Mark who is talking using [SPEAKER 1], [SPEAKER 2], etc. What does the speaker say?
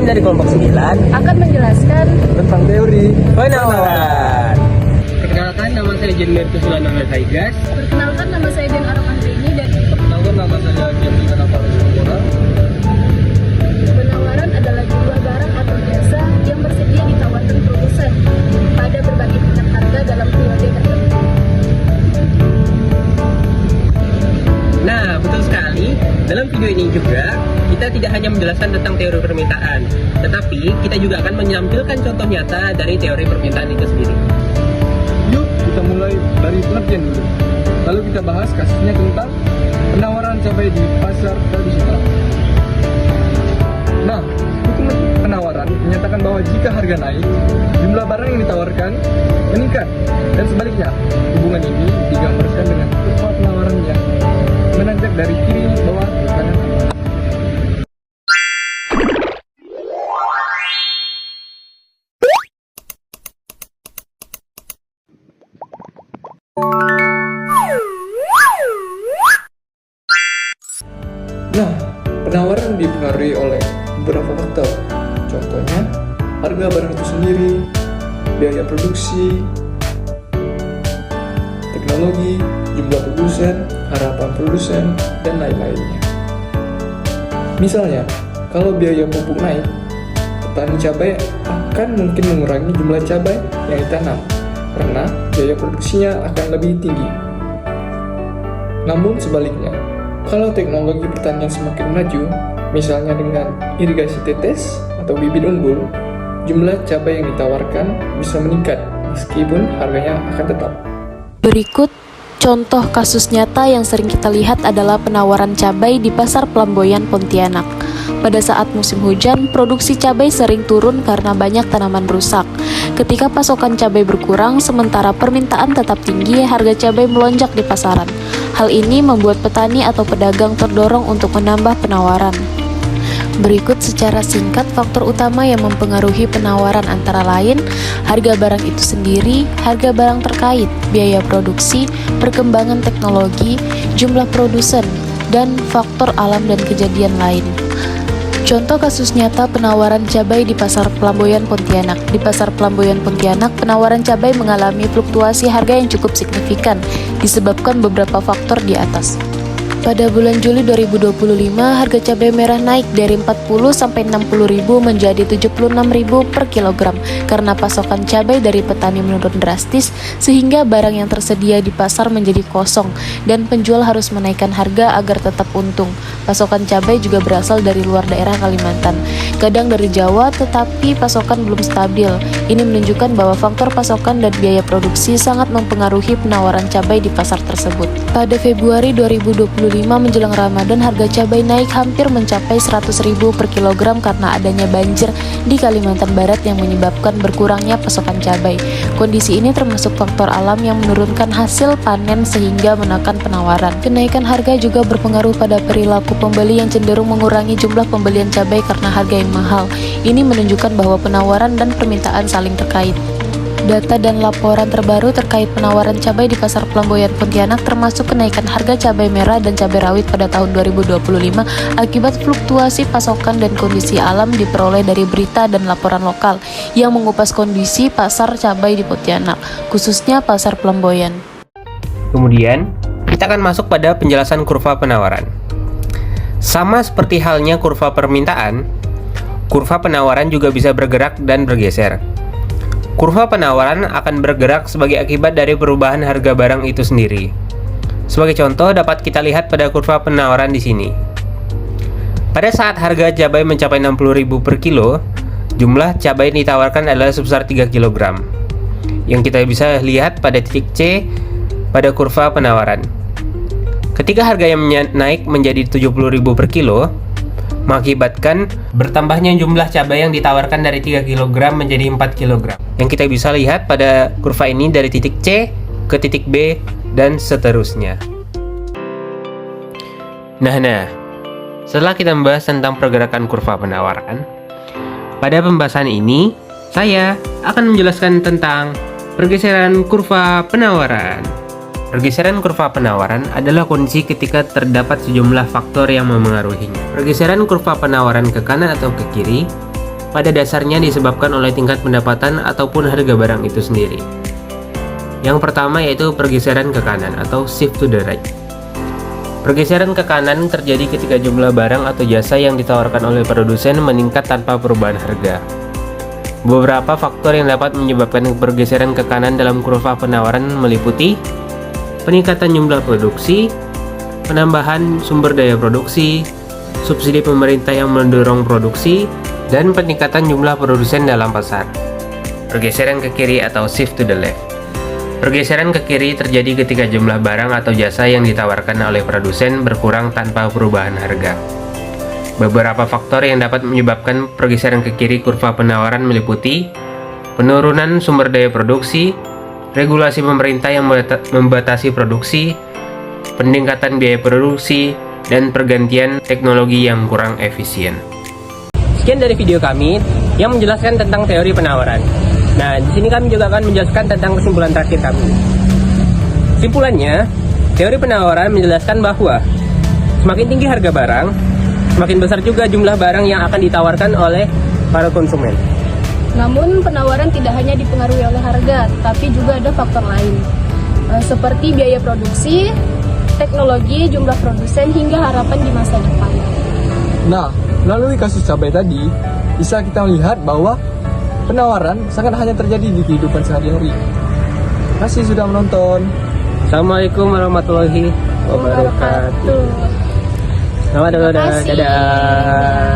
[SPEAKER 1] kami dari kelompok 9
[SPEAKER 2] akan menjelaskan
[SPEAKER 1] tentang teori penawaran. Perkenalkan, nama saya Jenmer Kusulan Haigas.
[SPEAKER 2] Perkenalkan, nama saya Den Arok Andrini dan
[SPEAKER 1] Perkenalkan, nama saya Jemmy Kanapal.
[SPEAKER 2] penawaran adalah jumlah barang atau jasa yang bersedia ditawarkan produsen pada berbagai tingkat harga dalam periode tertentu.
[SPEAKER 1] Nah, betul sekali. Dalam video ini juga, kita tidak hanya menjelaskan tentang teori permintaan, tetapi kita juga akan menampilkan contoh nyata dari teori permintaan itu sendiri.
[SPEAKER 3] Yuk kita mulai dari pengertian dulu. Lalu kita bahas kasusnya tentang penawaran cabai di pasar tradisional. Nah, hukum penawaran menyatakan bahwa jika harga naik, jumlah barang yang ditawarkan meningkat. Dan sebaliknya, hubungan ini digambarkan dengan kurva penawaran yang menanjak dari kiri bawah ke kanan. Nah, penawaran dipengaruhi oleh beberapa faktor. Contohnya, harga barang itu sendiri, biaya produksi, teknologi, jumlah produsen, harapan produsen, dan lain-lainnya. Misalnya, kalau biaya pupuk naik, petani cabai akan mungkin mengurangi jumlah cabai yang ditanam karena biaya produksinya akan lebih tinggi. Namun sebaliknya, kalau teknologi pertanian semakin maju, misalnya dengan irigasi tetes atau bibit unggul, jumlah cabai yang ditawarkan bisa meningkat meskipun harganya akan tetap.
[SPEAKER 4] Berikut contoh kasus nyata yang sering kita lihat adalah penawaran cabai di Pasar Pelamboyan Pontianak. Pada saat musim hujan, produksi cabai sering turun karena banyak tanaman rusak. Ketika pasokan cabai berkurang, sementara permintaan tetap tinggi, harga cabai melonjak di pasaran. Hal ini membuat petani atau pedagang terdorong untuk menambah penawaran. Berikut secara singkat faktor utama yang mempengaruhi penawaran antara lain harga barang itu sendiri, harga barang terkait, biaya produksi, perkembangan teknologi, jumlah produsen, dan faktor alam dan kejadian lain. Contoh kasus nyata penawaran cabai di Pasar Pelamboyan Pontianak. Di Pasar Pelamboyan Pontianak, penawaran cabai mengalami fluktuasi harga yang cukup signifikan disebabkan beberapa faktor di atas. Pada bulan Juli 2025, harga cabai merah naik dari 40 sampai 60 ribu menjadi 76 ribu per kilogram karena pasokan cabai dari petani menurun drastis sehingga barang yang tersedia di pasar menjadi kosong dan penjual harus menaikkan harga agar tetap untung. Pasokan cabai juga berasal dari luar daerah Kalimantan, kadang dari Jawa, tetapi pasokan belum stabil. Ini menunjukkan bahwa faktor pasokan dan biaya produksi sangat mempengaruhi penawaran cabai di pasar tersebut. Pada Februari 2025 menjelang Ramadan, harga cabai naik hampir mencapai 100 ribu per kilogram karena adanya banjir di Kalimantan Barat yang menyebabkan berkurangnya pasokan cabai. Kondisi ini termasuk faktor alam yang menurunkan hasil panen sehingga menekan penawaran. Kenaikan harga juga berpengaruh pada perilaku pembeli yang cenderung mengurangi jumlah pembelian cabai karena harga yang mahal. Ini menunjukkan bahwa penawaran dan permintaan saling terkait. Data dan laporan terbaru terkait penawaran cabai di Pasar Pelamboyan Pontianak termasuk kenaikan harga cabai merah dan cabai rawit pada tahun 2025 akibat fluktuasi pasokan dan kondisi alam diperoleh dari berita dan laporan lokal yang mengupas kondisi pasar cabai di Pontianak, khususnya Pasar Pelamboyan.
[SPEAKER 5] Kemudian, kita akan masuk pada penjelasan kurva penawaran. Sama seperti halnya kurva permintaan, kurva penawaran juga bisa bergerak dan bergeser. Kurva penawaran akan bergerak sebagai akibat dari perubahan harga barang itu sendiri. Sebagai contoh dapat kita lihat pada kurva penawaran di sini. Pada saat harga cabai mencapai 60.000 per kilo, jumlah cabai yang ditawarkan adalah sebesar 3 kg. Yang kita bisa lihat pada titik C pada kurva penawaran. Ketika harga yang naik menjadi 70.000 per kilo, mengakibatkan bertambahnya jumlah cabai yang ditawarkan dari 3 kg menjadi 4 kg. Yang kita bisa lihat pada kurva ini dari titik C ke titik B dan seterusnya. Nah, setelah kita membahas tentang pergerakan kurva penawaran, pada pembahasan ini saya akan menjelaskan tentang pergeseran kurva penawaran. Pergeseran kurva penawaran adalah kondisi ketika terdapat sejumlah faktor yang memengaruhinya. Pergeseran kurva penawaran ke kanan atau ke kiri pada dasarnya disebabkan oleh tingkat pendapatan ataupun harga barang itu sendiri. Yang pertama yaitu pergeseran ke kanan atau shift to the right. Pergeseran ke kanan terjadi ketika jumlah barang atau jasa yang ditawarkan oleh produsen meningkat tanpa perubahan harga. Beberapa faktor yang dapat menyebabkan pergeseran ke kanan dalam kurva penawaran meliputi peningkatan jumlah produksi, penambahan sumber daya produksi, subsidi pemerintah yang mendorong produksi, dan peningkatan jumlah produsen dalam pasar. Pergeseran ke kiri atau shift to the left. Pergeseran ke kiri terjadi ketika jumlah barang atau jasa yang ditawarkan oleh produsen berkurang tanpa perubahan harga. Beberapa faktor yang dapat menyebabkan pergeseran ke kiri kurva penawaran meliputi penurunan sumber daya produksi, regulasi pemerintah yang membatasi produksi, peningkatan biaya produksi, dan pergantian teknologi yang kurang efisien.
[SPEAKER 1] Sekian dari video kami yang menjelaskan tentang teori penawaran. Nah, di sini kami juga akan menjelaskan tentang kesimpulan terakhir kami. Kesimpulannya, teori penawaran menjelaskan bahwa semakin tinggi harga barang, semakin besar juga jumlah barang yang akan ditawarkan oleh para konsumen.
[SPEAKER 2] Namun penawaran tidak hanya dipengaruhi oleh harga, tapi juga ada faktor lain, seperti biaya produksi, teknologi, jumlah produsen, hingga harapan di masa depan.
[SPEAKER 3] Nah, melalui kasus cabai tadi, bisa kita melihat bahwa penawaran sangat hanya terjadi di kehidupan sehari-hari. Terima kasih sudah menonton.
[SPEAKER 1] Assalamualaikum warahmatullahi wabarakatuh. Selamat
[SPEAKER 2] Terima kasih.
[SPEAKER 1] dadah.